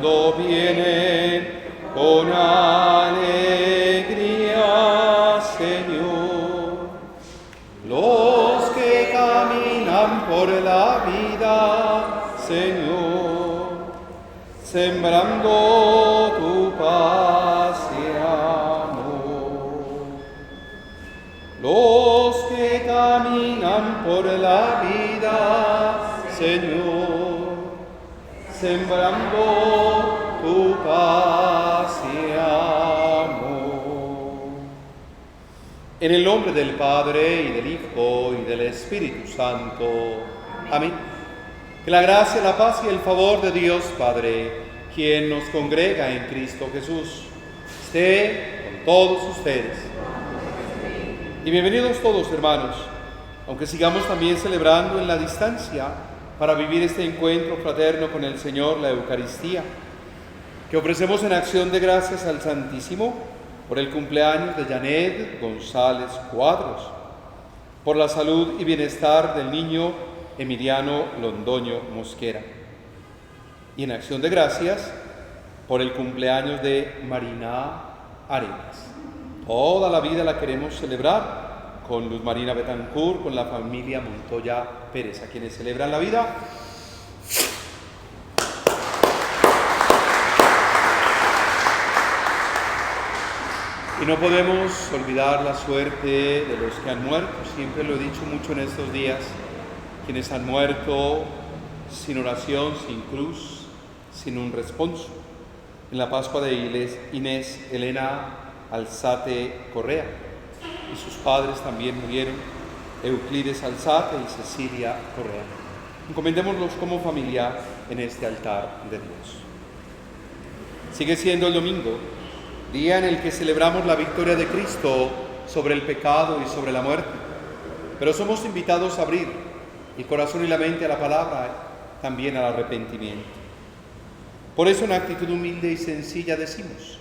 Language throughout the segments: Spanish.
cuando vienen con alegría, Señor. Los que caminan por la vida, Señor, sembrando tu paz y amor. Los que caminan por la vida, Señor, sembrando tu paz y amor. En el nombre del Padre, y del Hijo, y del Espíritu Santo. Amén. Que la gracia, la paz y el favor de Dios Padre, quien nos congrega en Cristo Jesús, esté con todos ustedes. Y bienvenidos todos, hermanos, aunque sigamos también celebrando en la distancia para vivir este encuentro fraterno con el Señor, la Eucaristía, que ofrecemos en acción de gracias al Santísimo por el cumpleaños de Janet González Cuadros, por la salud y bienestar del niño Emiliano Londoño Mosquera, y en acción de gracias por el cumpleaños de Marina Arenas. Toda la vida la queremos celebrar con Luz Marina Betancourt, con la familia Montoya Pérez, a quienes celebran la vida. Y no podemos olvidar la suerte de los que han muerto. Siempre lo he dicho mucho en estos días, quienes han muerto sin oración, sin cruz, sin un responso. En la Pascua de Inés Elena Alzate Correa, y sus padres también murieron, Euclides Alzate y Cecilia Correa. Encomendémoslos como familia en este altar de Dios. Sigue siendo el domingo, día en el que celebramos la victoria de Cristo sobre el pecado y sobre la muerte, pero somos invitados a abrir el corazón y la mente a la palabra, también al arrepentimiento. Por eso, en actitud humilde y sencilla decimos: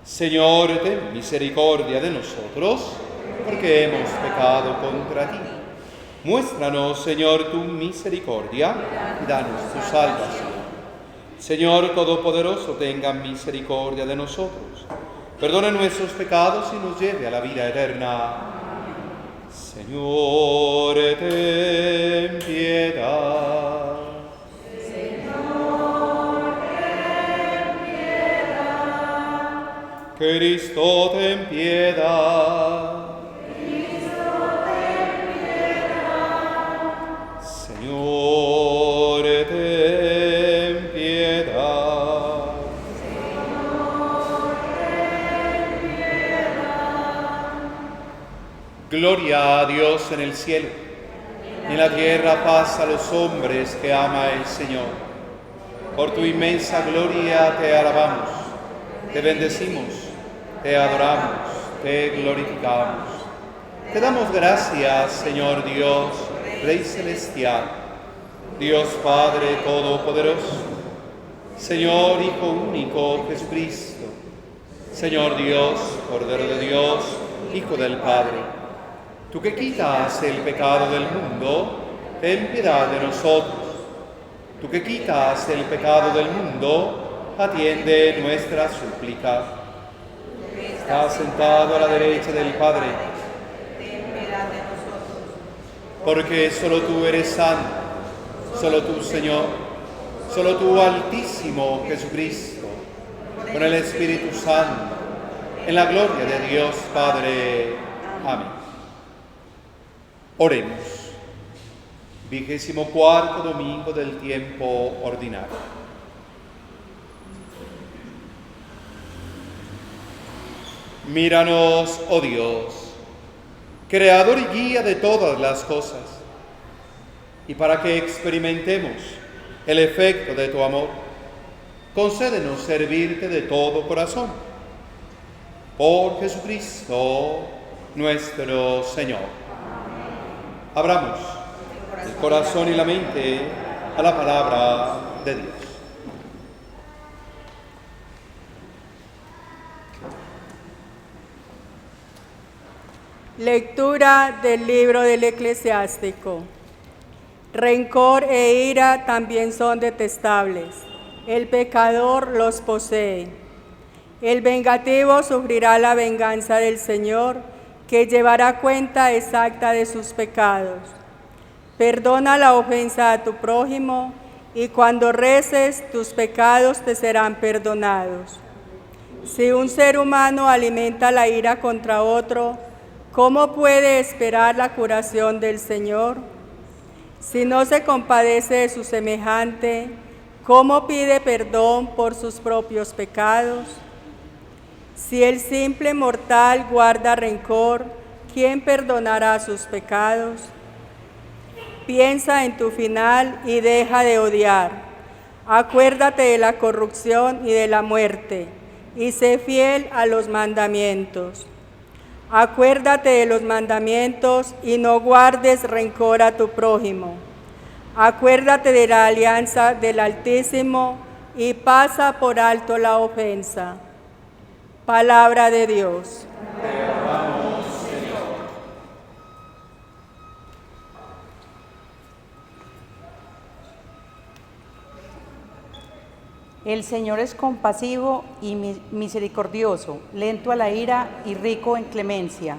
Señor, ten misericordia de nosotros, porque hemos pecado contra ti. Muéstranos, Señor, tu misericordia y danos tu salvación. Señor Todopoderoso, tenga misericordia de nosotros, perdone nuestros pecados y nos lleve a la vida eterna. Señor, ten piedad. Cristo, ten piedad. Cristo, ten piedad. Señor, ten piedad. Señor, ten piedad. Gloria a Dios en el cielo, y en la tierra paz a los hombres que ama el Señor. Por tu inmensa gloria te alabamos, te bendecimos, te adoramos, te glorificamos. Te damos gracias, Señor Dios, Rey Celestial, Dios Padre Todopoderoso, Señor Hijo único Jesucristo, Señor Dios, Cordero de Dios, Hijo del Padre. Tú que quitas el pecado del mundo, ten piedad de nosotros. Tú que quitas el pecado del mundo, atiende nuestra súplica. Estás sentado a la derecha del Padre, ten piedad de nosotros. porque solo tú eres santo, solo tú, Señor, solo tú, Altísimo Jesucristo, con el Espíritu Santo, en la gloria de Dios Padre. Amén. Oremos. 24º domingo del tiempo ordinario. Míranos, oh Dios, creador y guía de todas las cosas, y para que experimentemos el efecto de tu amor, concédenos servirte de todo corazón. Por Jesucristo nuestro Señor. Abramos el corazón y la mente a la palabra de Dios. Lectura del libro del Eclesiástico. Rencor e ira también son detestables, el pecador los posee. El vengativo sufrirá la venganza del Señor, que llevará cuenta exacta de sus pecados. Perdona la ofensa a tu prójimo, y cuando reces, tus pecados te serán perdonados. Si un ser humano alimenta la ira contra otro, ¿cómo puede esperar la curación del Señor? Si no se compadece de su semejante, ¿cómo pide perdón por sus propios pecados? Si el simple mortal guarda rencor, ¿quién perdonará sus pecados? Piensa en tu final y deja de odiar. Acuérdate de la corrupción y de la muerte, y sé fiel a los mandamientos. Acuérdate de los mandamientos y no guardes rencor a tu prójimo. Acuérdate de la alianza del Altísimo y pasa por alto la ofensa. Palabra de Dios. Te amamos, Señor. El Señor es compasivo y misericordioso, lento a la ira y rico en clemencia.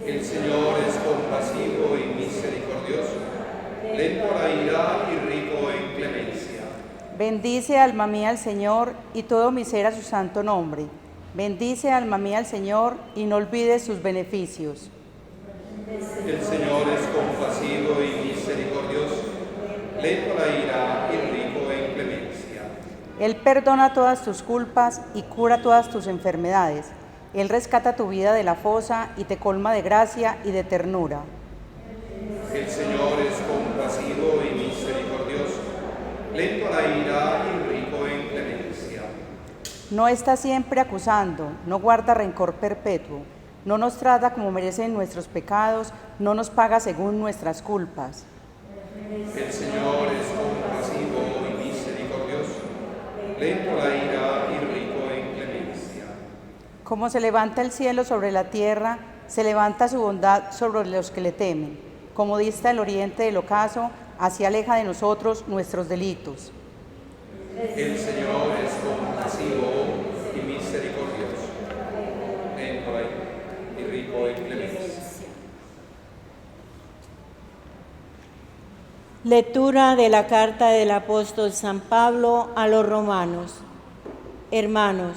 El Señor es compasivo y misericordioso, lento a la ira y rico en clemencia. Bendice, alma mía, al Señor, y todo mi ser a su santo nombre. Bendice, alma mía, al Señor, y no olvides sus beneficios. El Señor es compasivo y misericordioso, lento a la ira y rico en clemencia. Él perdona todas tus culpas y cura todas tus enfermedades. Él rescata tu vida de la fosa y te colma de gracia y de ternura. El Señor es compasivo y misericordioso, lento a la ira y rico en clemencia. No está siempre acusando, no guarda rencor perpetuo, no nos trata como merecen nuestros pecados, no nos paga según nuestras culpas. El Señor es compasivo y misericordioso, lento a la ira y rico en clemencia. Como se levanta el cielo sobre la tierra, se levanta su bondad sobre los que le temen. Como dista el oriente del ocaso, así aleja de nosotros nuestros delitos. El Señor es compasivo y misericordioso, lento a la ira y rico en clemencia. Lectura de la carta del apóstol San Pablo a los romanos. Hermanos,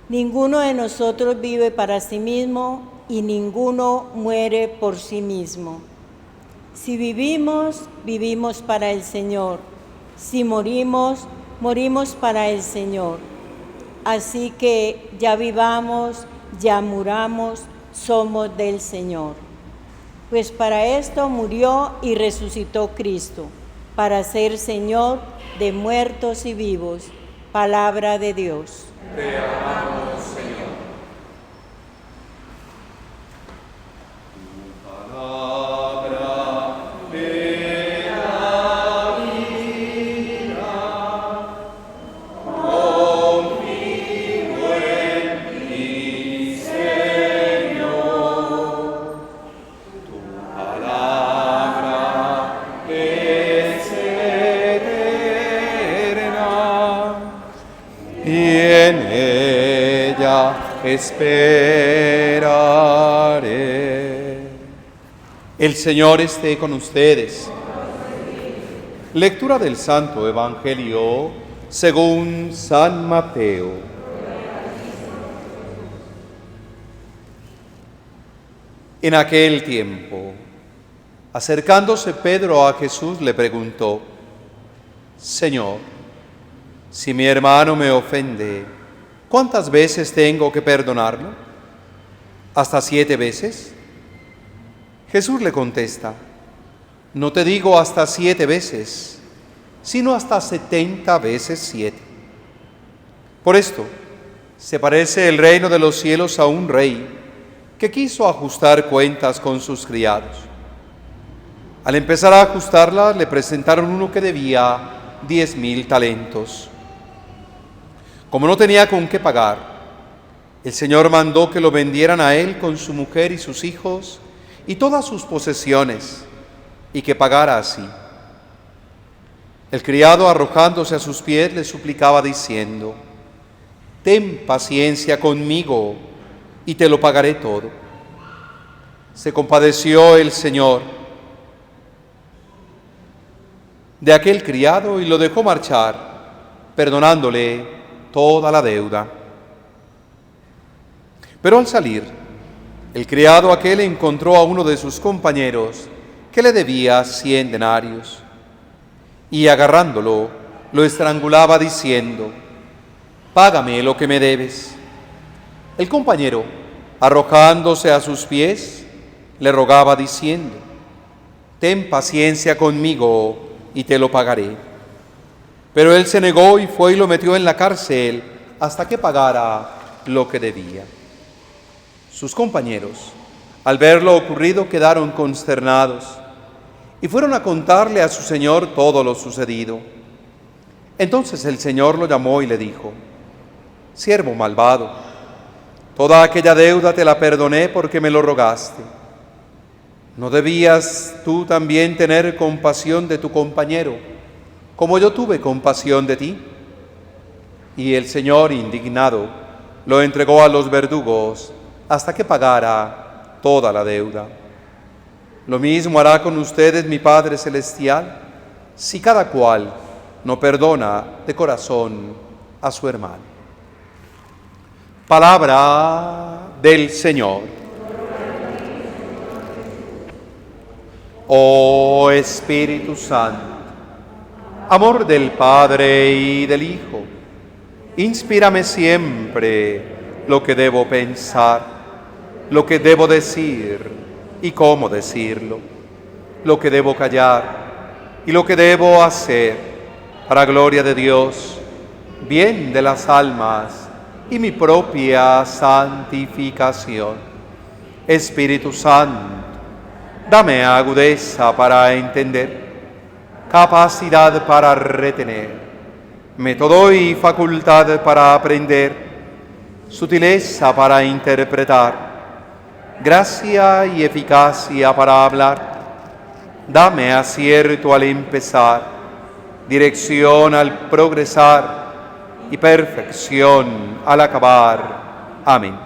ninguno de nosotros vive para sí mismo y ninguno muere por sí mismo. Si vivimos, vivimos para el Señor. Si morimos, morimos para el Señor. Así que ya vivamos, ya muramos, somos del Señor. Pues para esto murió y resucitó Cristo, para ser Señor de muertos y vivos. Palabra de Dios. Te amamos, Señor. Tu palabra me da vida, confío en ti, Señor. Tu palabra es eterna y en ella esperaré. El Señor esté con ustedes. Lectura del Santo Evangelio según San Mateo. En aquel tiempo, acercándose Pedro a Jesús, le preguntó: Señor, si mi hermano me ofende, ¿cuántas veces tengo que perdonarlo? ¿Hasta 7 veces? Jesús le contesta: no te digo hasta 7 veces, sino hasta 70 veces 7. Por esto, se parece el reino de los cielos a un rey que quiso ajustar cuentas con sus criados. Al empezar a ajustarlas, le presentaron uno que debía 10,000 talentos. Como no tenía con qué pagar, el Señor mandó que lo vendieran a él con su mujer y sus hijos y todas sus posesiones, y que pagara así. El criado, arrojándose a sus pies, le suplicaba diciendo: «Ten paciencia conmigo y te lo pagaré todo». Se compadeció el Señor de aquel criado y lo dejó marchar, perdonándole toda la deuda. Pero al salir, el criado aquel encontró a uno de sus compañeros que le debía 100 denarios y agarrándolo, lo estrangulaba diciendo: «Págame lo que me debes». El compañero, arrojándose a sus pies, le rogaba diciendo: «Ten paciencia conmigo y te lo pagaré». Pero él se negó y fue y lo metió en la cárcel hasta que pagara lo que debía. Sus compañeros, al ver lo ocurrido, quedaron consternados y fueron a contarle a su señor todo lo sucedido. Entonces el Señor lo llamó y le dijo: «Siervo malvado, toda aquella deuda te la perdoné porque me lo rogaste. ¿No debías tú también tener compasión de tu compañero, como yo tuve compasión de ti?» Y el Señor, indignado, lo entregó a los verdugos hasta que pagara toda la deuda. Lo mismo hará con ustedes mi Padre Celestial, si cada cual no perdona de corazón a su hermano. Palabra del Señor. Oh Espíritu Santo, amor del Padre y del Hijo, inspírame siempre lo que debo pensar, lo que debo decir y cómo decirlo, lo que debo callar y lo que debo hacer, para gloria de Dios, bien de las almas y mi propia santificación. Espíritu Santo, dame agudeza para entender, capacidad para retener, método y facultad para aprender, sutileza para interpretar, gracia y eficacia para hablar. Dame acierto al empezar, dirección al progresar y perfección al acabar. Amén.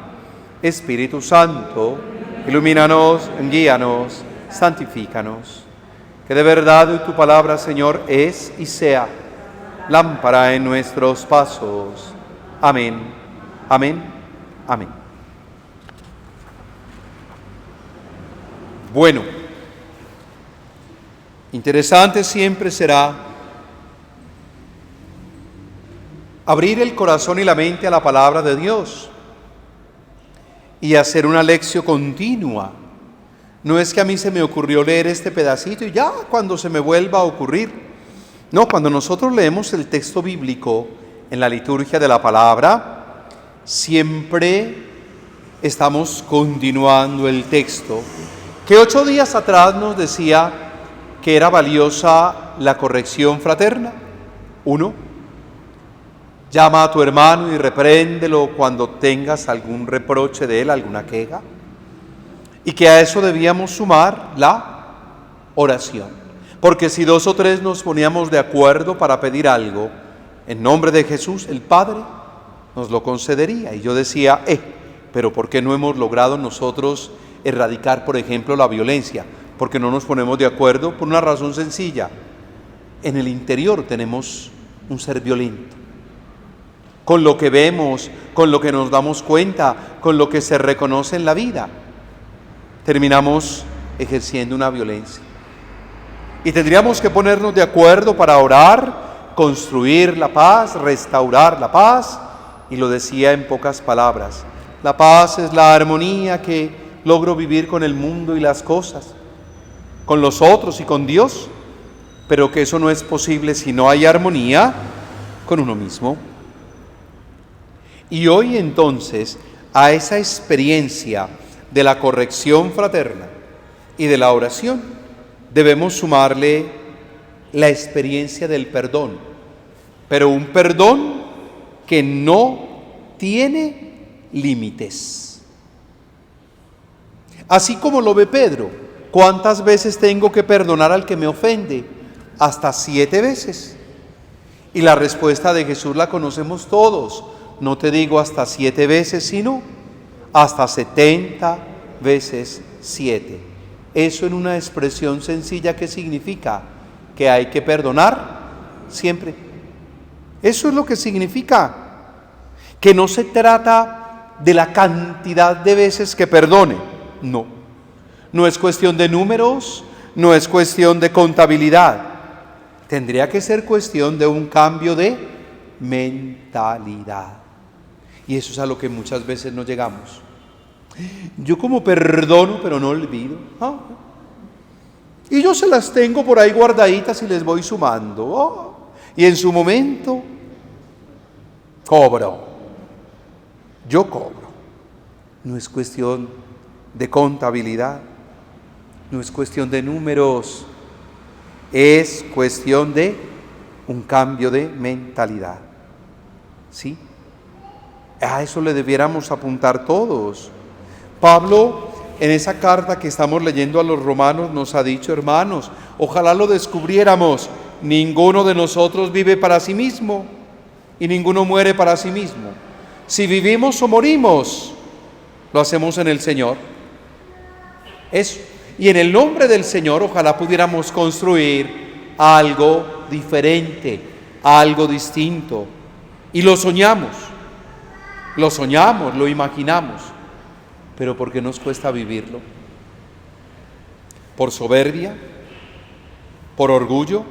Espíritu Santo, ilumínanos, guíanos, santifícanos. Que de verdad tu palabra, Señor, es y sea lámpara en nuestros pasos. Amén, amén, amén. Bueno, interesante siempre será abrir el corazón y la mente a la palabra de Dios y hacer una lección continua. No es que a mí se me ocurrió leer este pedacito y ya cuando se me vuelva a ocurrir. No, cuando nosotros leemos el texto bíblico en la liturgia de la palabra, siempre estamos continuando el texto, que 8 días atrás nos decía que era valiosa la corrección fraterna. 1, llama a tu hermano y repréndelo cuando tengas algún reproche de él, alguna queja. Y que a eso debíamos sumar la oración. Porque si 2 o 3 nos poníamos de acuerdo para pedir algo, en nombre de Jesús, el Padre nos lo concedería. Y yo decía, pero ¿por qué no hemos logrado nosotros erradicar, por ejemplo, la violencia? Porque no nos ponemos de acuerdo por una razón sencilla. En el interior tenemos un ser violento. Con lo que vemos, con lo que nos damos cuenta, con lo que se reconoce en la vida, terminamos ejerciendo una violencia. Y tendríamos que ponernos de acuerdo para orar, construir la paz, restaurar la paz. Y lo decía en pocas palabras: la paz es la armonía que logro vivir con el mundo y las cosas, con los otros y con Dios, pero que eso no es posible si no hay armonía con uno mismo. Y hoy entonces, a esa experiencia de la corrección fraterna y de la oración, debemos sumarle la experiencia del perdón, pero un perdón que no tiene límites. Así como lo ve Pedro, ¿cuántas veces tengo que perdonar al que me ofende? hasta 7 veces. Y la respuesta de Jesús la conocemos todos. No te digo hasta 7 veces, sino hasta 70 veces 7. Eso en una expresión sencilla, ¿qué significa? Que hay que perdonar siempre. Eso es lo que significa. Que no se trata de la cantidad de veces que perdone. No. No es cuestión de números, no es cuestión de contabilidad. Tendría que ser cuestión de un cambio de mentalidad. Y eso es a lo que muchas veces no llegamos. Yo como perdono, pero no olvido. Y yo se las tengo por ahí guardaditas y les voy sumando. Y en su momento, cobro. Yo cobro. No es cuestión de contabilidad. No es cuestión de números. Es cuestión de un cambio de mentalidad. ¿Sí? A eso le debiéramos apuntar todos. Pablo, en esa carta que estamos leyendo a los romanos, nos ha dicho: hermanos, ojalá lo descubriéramos, ninguno de nosotros vive para sí mismo y ninguno muere para sí mismo. Si vivimos o morimos, lo hacemos en el Señor. Eso. Y en el nombre del Señor, ojalá pudiéramos construir algo diferente, algo distinto. Y lo soñamos, lo imaginamos. Pero ¿por qué nos cuesta vivirlo? ¿Por soberbia? ¿Por orgullo?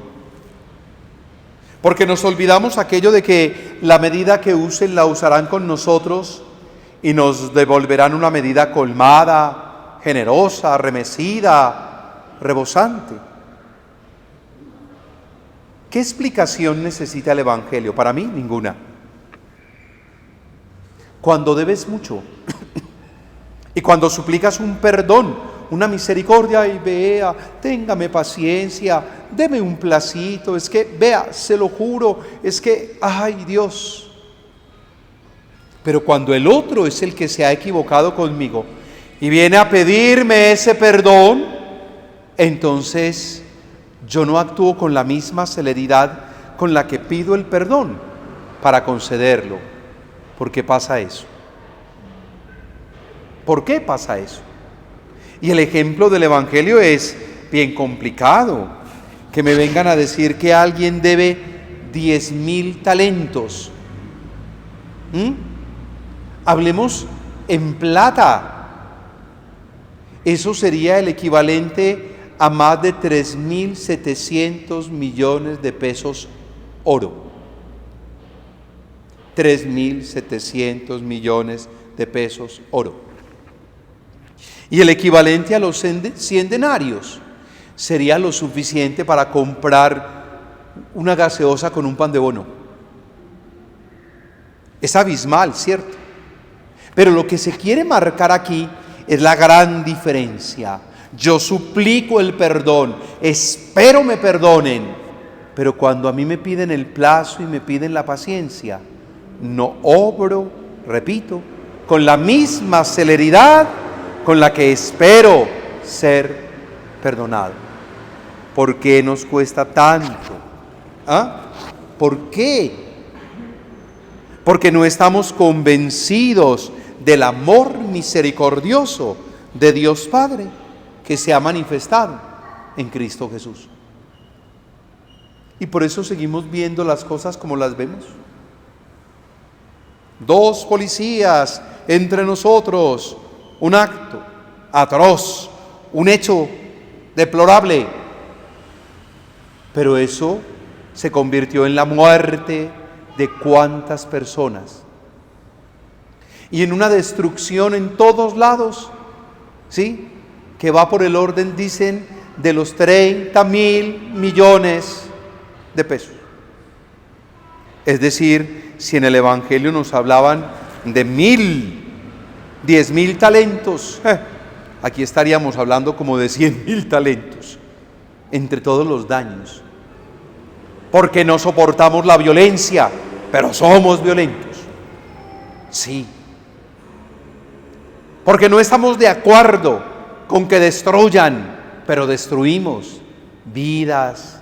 Porque nos olvidamos aquello de que la medida que usen la usarán con nosotros y nos devolverán una medida colmada, generosa, remecida, rebosante. ¿Qué explicación necesita el Evangelio? Para mí, ninguna. Cuando debes mucho y cuando suplicas un perdón, una misericordia, y vea, téngame paciencia, deme un placito, es que, vea, se lo juro, es que, ay Dios. Pero cuando el otro es el que se ha equivocado conmigo y viene a pedirme ese perdón, entonces yo no actúo con la misma celeridad con la que pido el perdón para concederlo. ¿Por qué pasa eso? ¿Por qué pasa eso? Y el ejemplo del Evangelio es bien complicado. Que me vengan a decir que alguien debe 10.000 talentos. Hablemos en plata. Eso sería el equivalente a más de 3.700 millones de pesos oro. 3.700 millones de pesos oro. Y el equivalente a los 100 denarios sería lo suficiente para comprar una gaseosa con un pan de bono. Es abismal, ¿cierto? Pero lo que se quiere marcar aquí es la gran diferencia. Yo suplico el perdón, espero me perdonen, pero cuando a mí me piden el plazo y me piden la paciencia, no obro, repito, con la misma celeridad con la que espero ser perdonado. ¿Por qué nos cuesta tanto? ¿Por qué? Porque no estamos convencidos del amor misericordioso de Dios Padre que se ha manifestado en Cristo Jesús. Y por eso seguimos viendo las cosas como las vemos. 2 policías entre nosotros, un acto atroz, un hecho deplorable, pero eso se convirtió en la muerte de cuántas personas y en una destrucción en todos lados, ¿sí? Que va por el orden, dicen, de los 30.000 millones de pesos. Es decir, si en el Evangelio nos hablaban de 10.000 talentos, aquí estaríamos hablando como de 100.000 talentos, entre todos los daños. Porque no soportamos la violencia, pero somos violentos. Sí. Porque no estamos de acuerdo con que destruyan, pero destruimos vidas,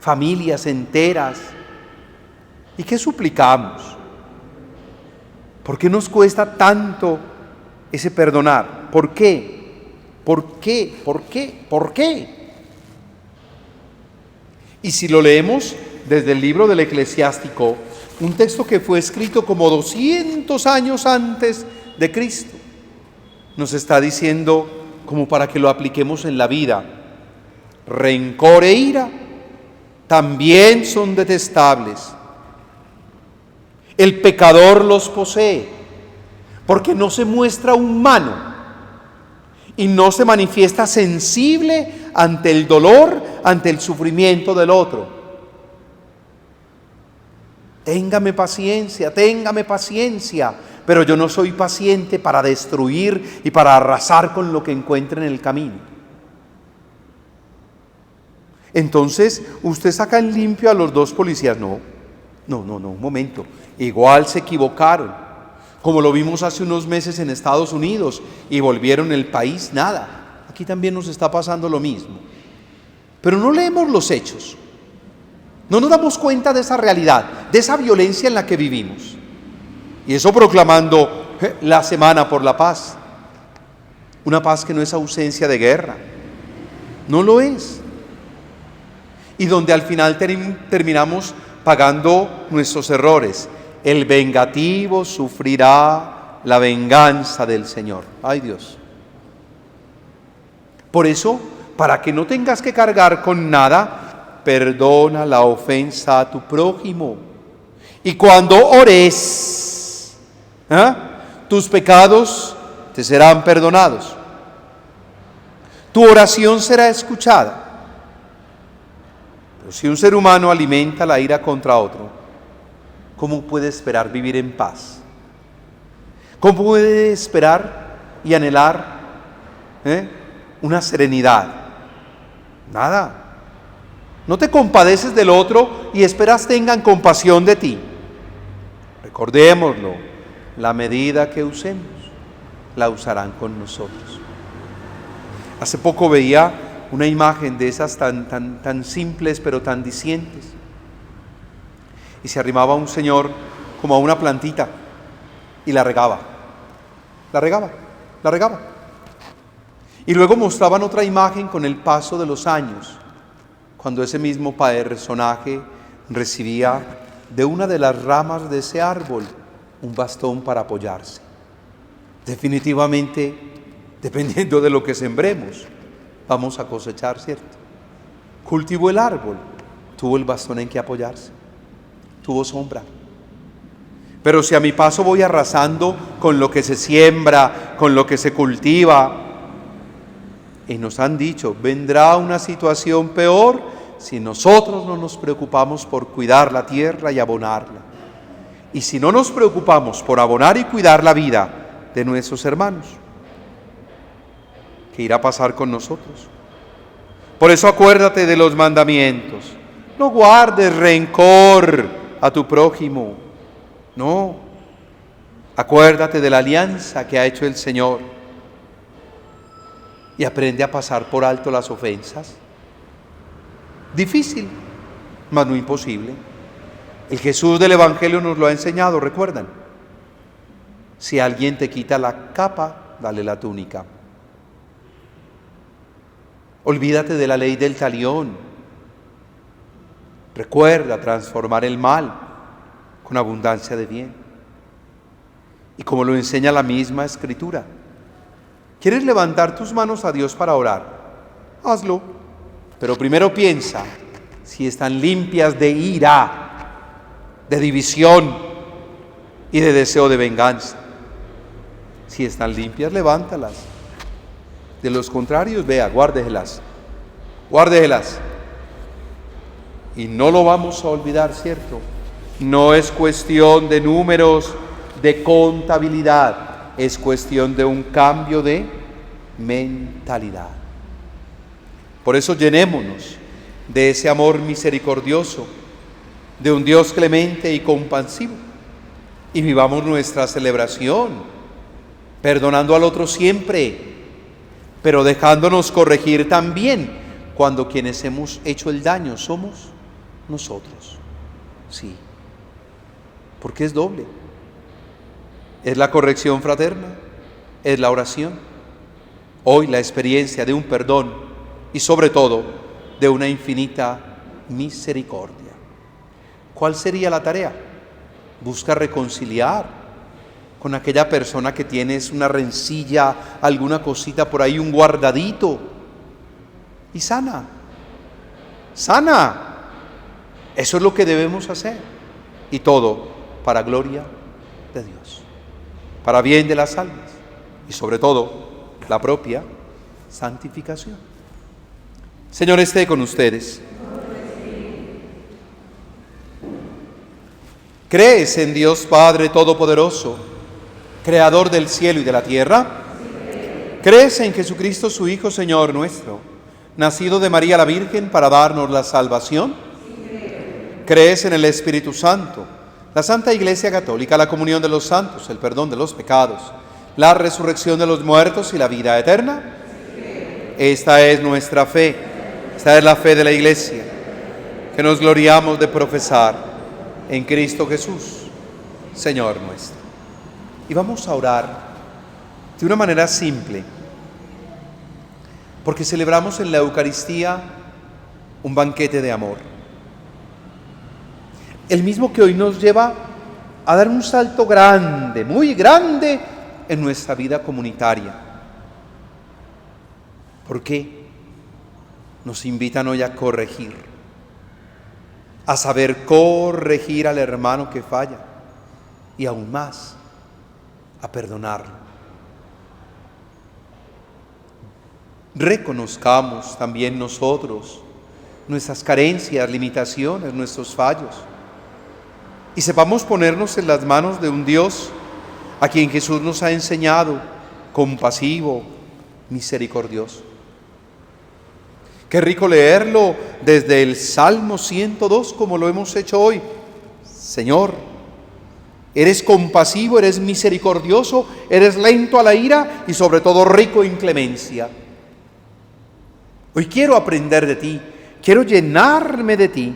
familias enteras. ¿Y qué suplicamos? ¿Por qué nos cuesta tanto ese perdonar? ¿Por qué? ¿Por qué? ¿Por qué? ¿Por qué? Y si lo leemos desde el libro del Eclesiástico, un texto que fue escrito como 200 años antes de Cristo, nos está diciendo, como para que lo apliquemos en la vida, rencor e ira también son detestables. El pecador los posee, porque no se muestra humano y no se manifiesta sensible ante el dolor, ante el sufrimiento del otro. Téngame paciencia, pero yo no soy paciente para destruir y para arrasar con lo que encuentre en el camino. Entonces, usted saca en limpio a los dos policías. No, un momento. Igual se equivocaron, como lo vimos hace unos meses en Estados Unidos y volvieron el país nada. Aquí también nos está pasando lo mismo. Pero no leemos los hechos. No nos damos cuenta de esa realidad, de esa violencia en la que vivimos. Y eso proclamando la Semana por la Paz. Una paz que no es ausencia de guerra. No lo es. Y donde al final terminamos pagando nuestros errores. El vengativo sufrirá la venganza del Señor. ¡Ay, Dios! Por eso, para que no tengas que cargar con nada, perdona la ofensa a tu prójimo. Y cuando ores, tus pecados te serán perdonados. Tu oración será escuchada. Pero si un ser humano alimenta la ira contra otro, ¿cómo puede esperar vivir en paz? ¿Cómo puede esperar y anhelar una serenidad? Nada. No te compadeces del otro y esperas tengan compasión de ti. Recordémoslo, la medida que usemos, la usarán con nosotros. Hace poco veía una imagen de esas tan simples pero tan dicientes. Y se arrimaba un señor como a una plantita y la regaba. Y luego mostraban otra imagen con el paso de los años, cuando ese mismo personaje recibía de una de las ramas de ese árbol un bastón para apoyarse. Definitivamente, dependiendo de lo que sembremos, vamos a cosechar, ¿cierto? Cultivó el árbol, tuvo el bastón en que apoyarse, tuvo sombra. Pero si a mi paso voy arrasando con lo que se siembra, con lo que se cultiva, y nos han dicho, vendrá una situación peor si nosotros no nos preocupamos por cuidar la tierra y abonarla. Y si no nos preocupamos por abonar y cuidar la vida de nuestros hermanos, ¿qué irá a pasar con nosotros? Por eso acuérdate de los mandamientos. No guardes rencor a tu prójimo. No. Acuérdate de la alianza que ha hecho el Señor. Y aprende a pasar por alto las ofensas. Difícil, mas no imposible. El Jesús del Evangelio nos lo ha enseñado, ¿recuerdan? Si alguien te quita la capa, dale la túnica. Olvídate de la ley del talión. Recuerda transformar el mal con abundancia de bien. Y como lo enseña la misma Escritura, ¿quieres levantar tus manos a Dios para orar? Hazlo, pero primero piensa si están limpias de ira, de división y de deseo de venganza. Si están limpias, levántalas. De los contrarios, vea, guárdeselas. Y no lo vamos a olvidar, ¿cierto? No es cuestión de números, de contabilidad, es cuestión de un cambio de mentalidad. Por eso llenémonos de ese amor misericordioso, de un Dios clemente y compasivo, y vivamos nuestra celebración, perdonando al otro siempre, pero dejándonos corregir también cuando quienes hemos hecho el daño somos nosotros. Sí, porque es doble. Es la corrección fraterna, es la oración, hoy la experiencia de un perdón y sobre todo de una infinita misericordia. ¿Cuál sería la tarea? Busca reconciliar con aquella persona que tienes una rencilla, alguna cosita por ahí, un guardadito, y sana. Eso es lo que debemos hacer, y todo para gloria de Dios, para bien de las almas y sobre todo la propia santificación. Señor, esté con ustedes. ¿Crees en Dios Padre Todopoderoso, Creador del cielo y de la tierra? ¿Crees en Jesucristo, su Hijo, Señor nuestro, nacido de María la Virgen para darnos la salvación? ¿Crees en el Espíritu Santo, la Santa Iglesia Católica, la comunión de los santos, el perdón de los pecados, la resurrección de los muertos y la vida eterna? Esta es nuestra fe, esta es la fe de la Iglesia, que nos gloriamos de profesar en Cristo Jesús, Señor nuestro. Y vamos a orar de una manera simple, porque celebramos en la Eucaristía un banquete de amor, el mismo que hoy nos lleva a dar un salto grande, muy grande, en nuestra vida comunitaria. ¿Por qué? Nos invitan hoy a corregir, a saber corregir al hermano que falla y aún más, a perdonarlo. Reconozcamos también nosotros nuestras carencias, limitaciones, nuestros fallos, y sepamos ponernos en las manos de un Dios a quien Jesús nos ha enseñado, compasivo, misericordioso. Qué rico leerlo desde el Salmo 102 como lo hemos hecho hoy. Señor, eres compasivo, eres misericordioso, eres lento a la ira y sobre todo rico en clemencia. Hoy quiero aprender de ti, quiero llenarme de ti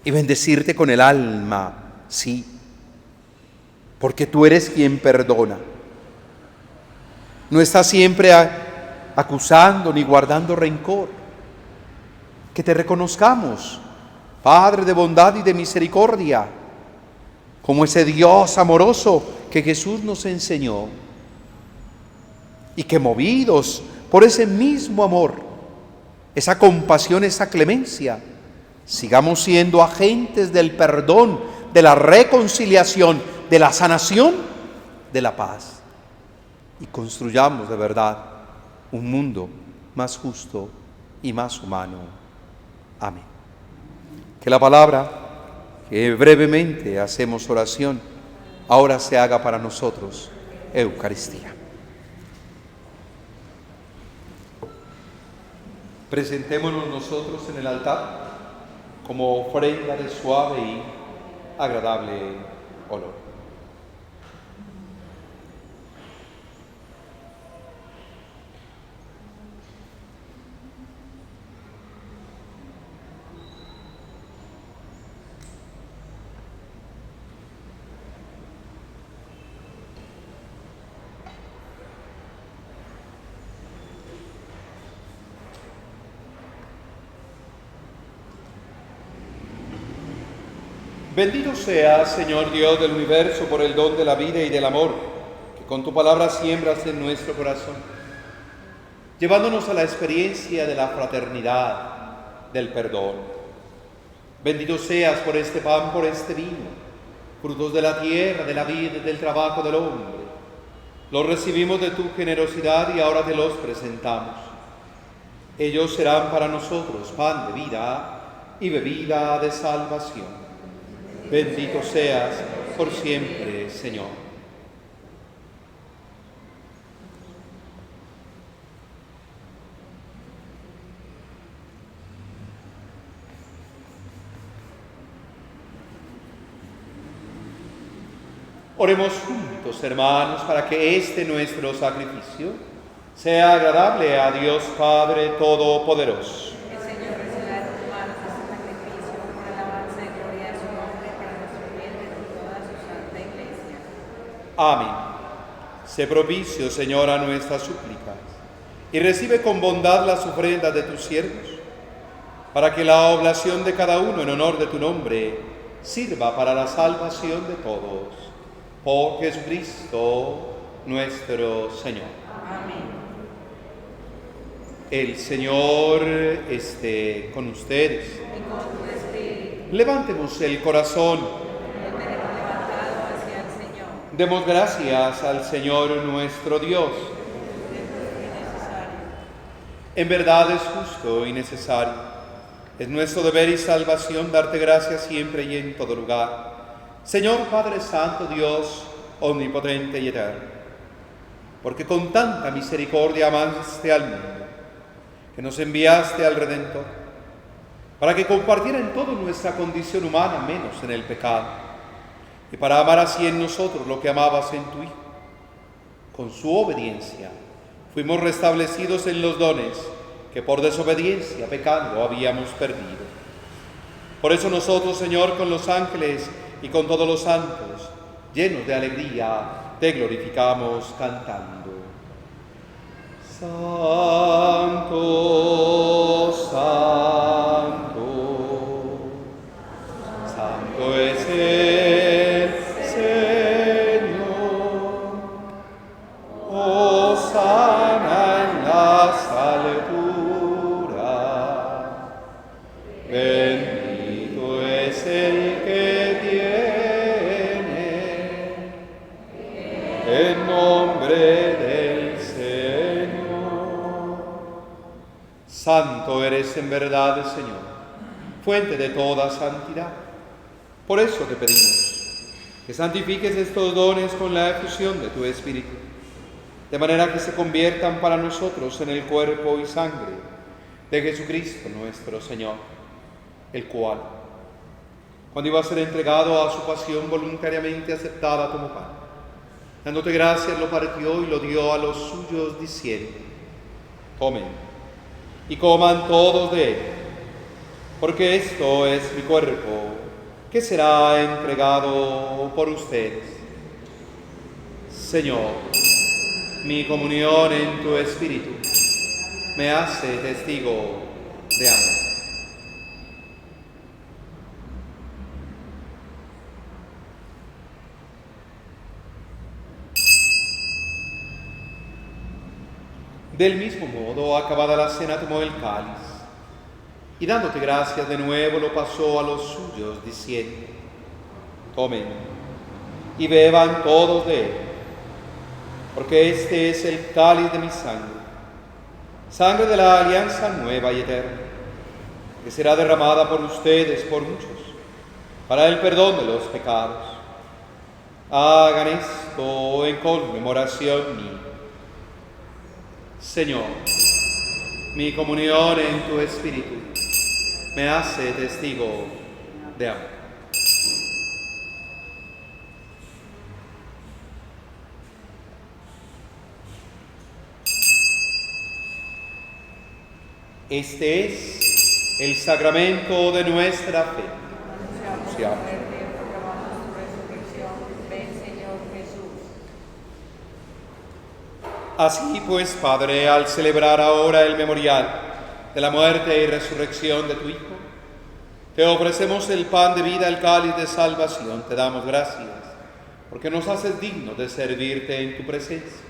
y bendecirte con el alma, sí, porque tú eres quien perdona. No estás siempre acusando ni guardando rencor. Que te reconozcamos, Padre de bondad y de misericordia, como ese Dios amoroso que Jesús nos enseñó, y que movidos por ese mismo amor, esa compasión, esa clemencia, sigamos siendo agentes del perdón, de la reconciliación, de la sanación, de la paz, y construyamos de verdad un mundo más justo y más humano. Amén. Que la palabra, que brevemente hacemos oración, ahora se haga para nosotros Eucaristía. Presentémonos nosotros en el altar como ofrenda de suave y agradable olor. Bendito seas, Señor Dios del universo, por el don de la vida y del amor, que con tu palabra siembras en nuestro corazón, llevándonos a la experiencia de la fraternidad, del perdón. Bendito seas por este pan, por este vino, frutos de la tierra, de la vida y del trabajo del hombre. Los recibimos de tu generosidad y ahora te los presentamos. Ellos serán para nosotros pan de vida y bebida de salvación. Bendito seas por siempre, Señor. Oremos juntos, hermanos, para que este nuestro sacrificio sea agradable a Dios Padre Todopoderoso. El Señor recibirá de tus manos este sacrificio para Amén. Sé propicio, Señor, a nuestras súplicas, y recibe con bondad las ofrendas de tus siervos, para que la oblación de cada uno en honor de tu nombre sirva para la salvación de todos. Por Jesucristo nuestro Señor. Amén. El Señor esté con ustedes. Y con tu espíritu, Levantemos el corazón. lo tenemos levantado hacia el Señor. Demos gracias al Señor nuestro Dios. En verdad es justo y necesario. Es nuestro deber y salvación darte gracias siempre y en todo lugar. Señor Padre Santo, Dios omnipotente y eterno, porque con tanta misericordia amaste al mundo, que nos enviaste al Redentor, para que compartiera en todo nuestra condición humana, menos en el pecado, y para amar así en nosotros lo que amabas en tu Hijo. Con su obediencia fuimos restablecidos en los dones que por desobediencia, pecando, habíamos perdido. Por eso nosotros, Señor, con los ángeles y con todos los santos, llenos de alegría, te glorificamos cantando. Santo, santo, santo es el Señor. Hosana en las alturas. Bendito es el que viene en nombre del Señor. Santo eres en verdad, Señor, fuente de toda santidad. Por eso te pedimos que santifiques estos dones con la efusión de tu Espíritu, de manera que se conviertan para nosotros en el cuerpo y sangre de Jesucristo nuestro Señor, el cual, cuando iba a ser entregado a su pasión voluntariamente aceptada como pan, dándote gracias, lo partió y lo dio a los suyos, diciendo: tomen y coman todos de él, porque esto es mi cuerpo, que será entregado por ustedes. Señor, mi comunión en tu Espíritu me hace testigo de amor. Del mismo modo, acabada la cena, tomó el cáliz y dándote gracias de nuevo lo pasó a los suyos, diciendo: tomen y beban todos de él, porque este es el cáliz de mi sangre, sangre de la alianza nueva y eterna, que será derramada por ustedes, por muchos, para el perdón de los pecados. Hagan esto en conmemoración mía. Señor, mi comunión en tu Espíritu me hace testigo de amor. Este es el sacramento de nuestra fe. Anunciamos. Proclamamos tu resurrección. Ven, Señor Jesús. Así pues, Padre, al celebrar ahora el memorial de la muerte y resurrección de tu Hijo, te ofrecemos el pan de vida, el cáliz de salvación. Te damos gracias, porque nos haces dignos de servirte en tu presencia.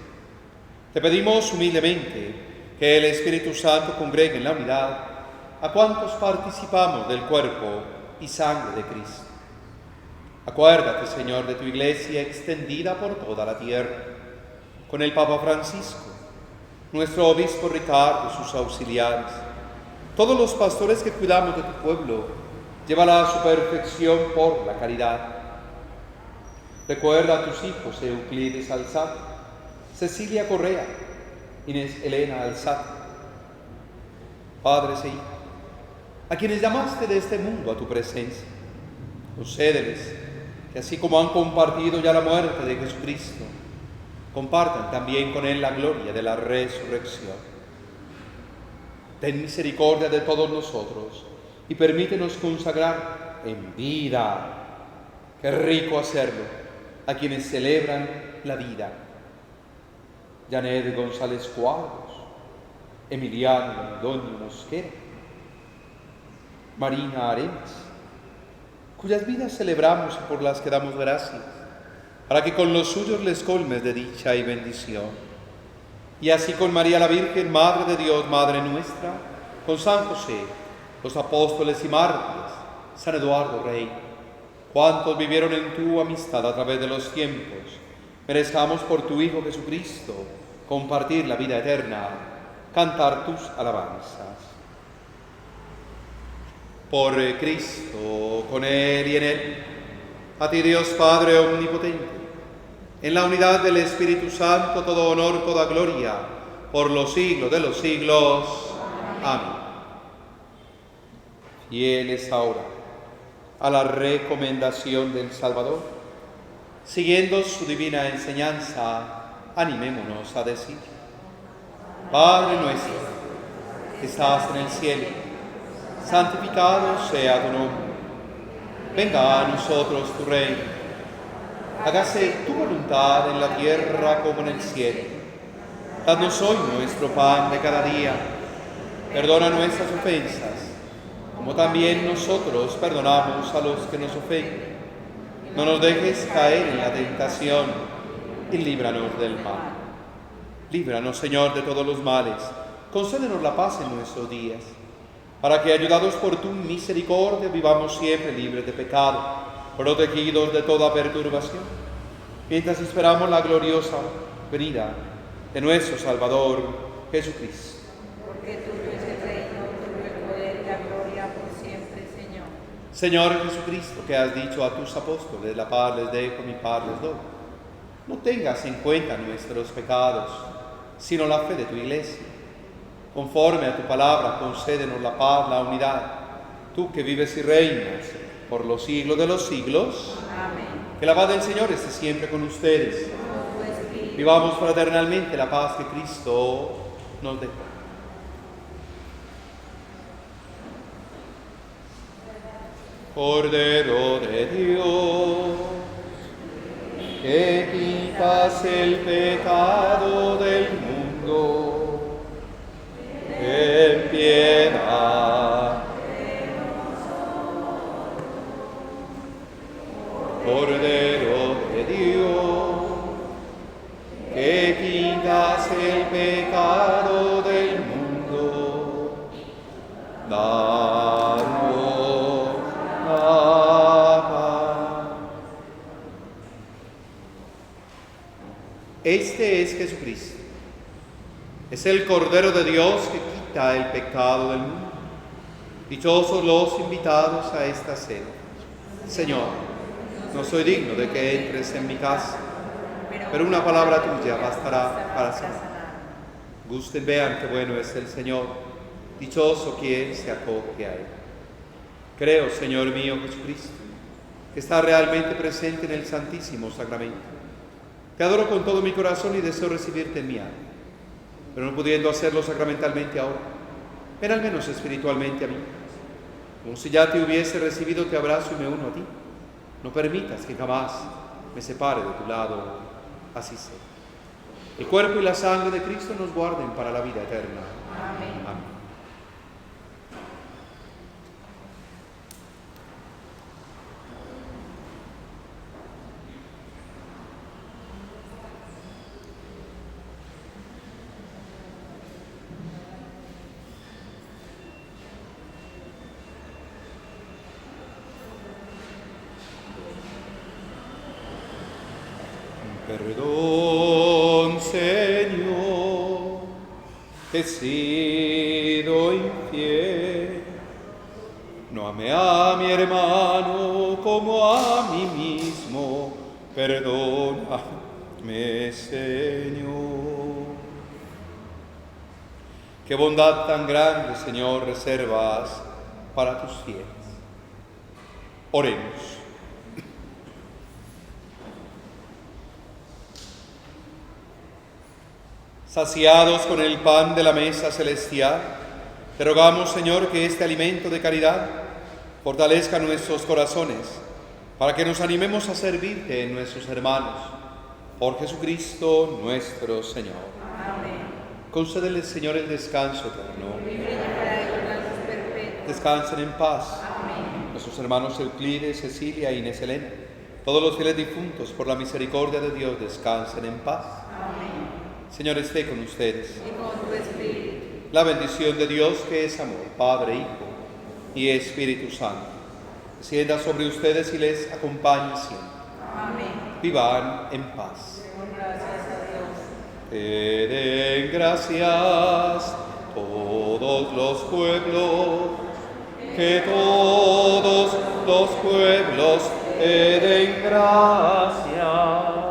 Te pedimos humildemente que el Espíritu Santo congregue en la unidad a cuantos participamos del cuerpo y sangre de Cristo. Acuérdate, Señor, de tu Iglesia extendida por toda la tierra, con el Papa Francisco, nuestro Obispo Ricardo, sus auxiliares, todos los pastores que cuidamos de tu pueblo, llévala a su perfección por la caridad. Recuerda a tus hijos Euclides Alzate, Cecilia Correa, Inés Elena Alzate, padres e hijos, a quienes llamaste de este mundo a tu presencia. Concédeles que así como han compartido ya la muerte de Jesucristo, compartan también con Él la gloria de la resurrección. Ten misericordia de todos nosotros y permítenos consagrar en vida, qué rico hacerlo, a quienes celebran la vida. Janet González Cuadros, Emiliano Londoño Mosquera, Marina Arenas, cuyas vidas celebramos y por las que damos gracias, para que con los suyos les colmes de dicha y bendición. Y así con María la Virgen, Madre de Dios, Madre nuestra, con San José, los apóstoles y mártires, San Eduardo Rey, cuantos vivieron en tu amistad a través de los tiempos, merezcamos por tu Hijo Jesucristo compartir la vida eterna, cantar tus alabanzas. Por Cristo, con Él y en Él, a ti Dios Padre omnipotente, en la unidad del Espíritu Santo, todo honor, toda gloria, por los siglos de los siglos. Amén. Fieles ahora a la recomendación del Salvador, siguiendo su divina enseñanza, animémonos a decir: Padre nuestro, que estás en el cielo, santificado sea tu nombre. Venga a nosotros tu reino. Hágase tu voluntad en la tierra como en el cielo. Danos hoy nuestro pan de cada día. Perdona nuestras ofensas, como también nosotros perdonamos a los que nos ofenden. No nos dejes caer en la tentación y líbranos del mal. Líbranos, Señor, de todos los males. Concédenos la paz en nuestros días, para que, ayudados por tu misericordia, vivamos siempre libres de pecado, protegidos de toda perturbación, mientras esperamos la gloriosa venida de nuestro Salvador Jesucristo. Porque tuyo es el reino, tuyo el poder y la gloria por siempre, Señor. Señor Jesucristo, que has dicho a tus apóstoles: la paz les dejo, mi paz les doy. No tengas en cuenta nuestros pecados, sino la fe de tu Iglesia. Conforme a tu palabra, concédenos la paz, la unidad. Tú que vives y reinas por los siglos de los siglos. Amén. Que la paz del Señor esté siempre con ustedes. Con tu espíritu. Vivamos fraternalmente la paz que Cristo nos dejó. Cordero de Dios, que quitas el pecado del mundo, ten piedad. Cordero de Dios, que quitas el pecado del mundo, danos la paz. Este es Jesucristo. Es el Cordero de Dios que quita el pecado del mundo. Dichosos los invitados a esta cena. Señor, no soy digno de que entres en mi casa, pero una palabra tuya bastará para sanar. Gusten, vean qué bueno es el Señor. Dichoso quien se acoge a Él. Creo, Señor mío Jesucristo, que está realmente presente en el Santísimo Sacramento. Te adoro con todo mi corazón y deseo recibirte en mi alma. Pero no pudiendo hacerlo sacramentalmente ahora, ven al menos espiritualmente a mí. Como si ya te hubiese recibido, te abrazo y me uno a ti. No permitas que jamás me separe de tu lado, así sea. El cuerpo y la sangre de Cristo nos guarden para la vida eterna. Amén. Amén. Perdón, Señor, que he sido infiel. No amé a mi hermano como a mí mismo. Perdóname, Señor. Qué bondad tan grande, Señor, reservas para tus fieles. Oremos. Saciados con el pan de la mesa celestial, te rogamos, Señor, que este alimento de caridad fortalezca nuestros corazones, para que nos animemos a servirte en nuestros hermanos, Por Jesucristo nuestro Señor. Concédele, Señor, el descanso eterno. Descansen en paz. Nuestros hermanos Euclides, Cecilia e Inés Elena, todos los fieles difuntos, por la misericordia de Dios, descansen en paz. Señor, esté con ustedes. La bendición de Dios, que es amor, Padre, Hijo y Espíritu Santo, descienda sobre ustedes y les acompañe siempre. Vivan en paz. Te den gracias todos los pueblos, que todos los pueblos te den gracias.